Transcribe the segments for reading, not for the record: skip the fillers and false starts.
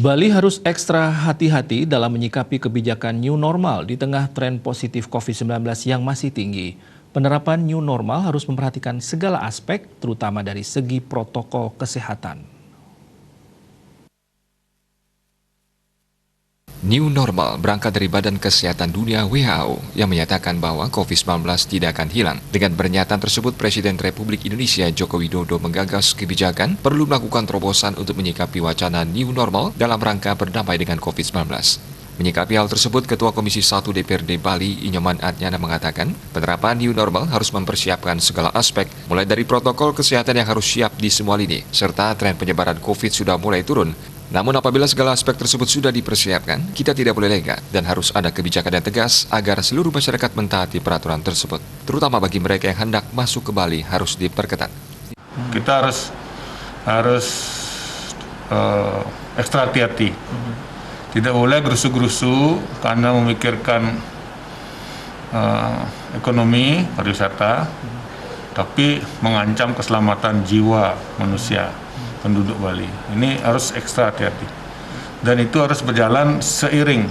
Bali harus ekstra hati-hati dalam menyikapi kebijakan new normal di tengah tren positif COVID-19 yang masih tinggi. Penerapan new normal harus memperhatikan segala aspek, terutama dari segi protokol kesehatan. New normal berangkat dari Badan Kesehatan Dunia WHO yang menyatakan bahwa COVID-19 tidak akan hilang. Dengan pernyataan tersebut, Presiden Republik Indonesia Joko Widodo menggagas kebijakan perlu melakukan terobosan untuk menyikapi wacana new normal dalam rangka berdamai dengan COVID-19. Menyikapi hal tersebut, Ketua Komisi 1 DPRD Bali, Inyoman Adnyana mengatakan, penerapan new normal harus mempersiapkan segala aspek, mulai dari protokol kesehatan yang harus siap di semua lini, serta tren penyebaran COVID sudah mulai turun. Namun apabila segala aspek tersebut sudah dipersiapkan, kita tidak boleh lengah dan harus ada kebijakan yang tegas agar seluruh masyarakat mentaati peraturan tersebut. Terutama bagi mereka yang hendak masuk ke Bali harus diperketat. Kita harus ekstra hati-hati. Tidak boleh gerusu-gerusu karena memikirkan ekonomi pariwisata, tapi mengancam keselamatan jiwa manusia, penduduk Bali. Ini harus ekstra hati-hati. Dan itu harus berjalan seiring.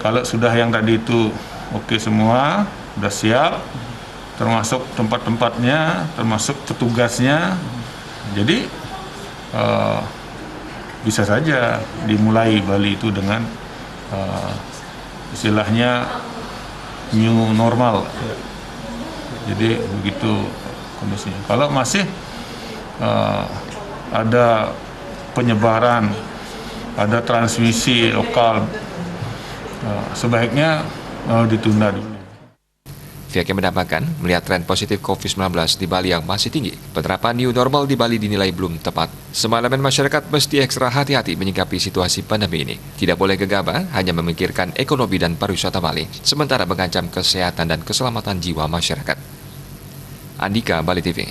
Kalau sudah yang tadi itu oke semua, sudah siap, termasuk tempat-tempatnya, termasuk petugasnya. Jadi bisa saja dimulai Bali itu dengan istilahnya new normal. Jadi begitu kondisinya. Kalau masih ada penyebaran, ada transmisi lokal, sebaiknya ditunda dulu. Pihaknya menambahkan, melihat tren positif COVID-19 di Bali yang masih tinggi, penerapan new normal di Bali dinilai belum tepat. Semua elemen masyarakat mesti ekstra hati-hati menyikapi situasi pandemi ini. Tidak boleh gegabah hanya memikirkan ekonomi dan pariwisata Bali, sementara mengancam kesehatan dan keselamatan jiwa masyarakat. Andika, Bali TV.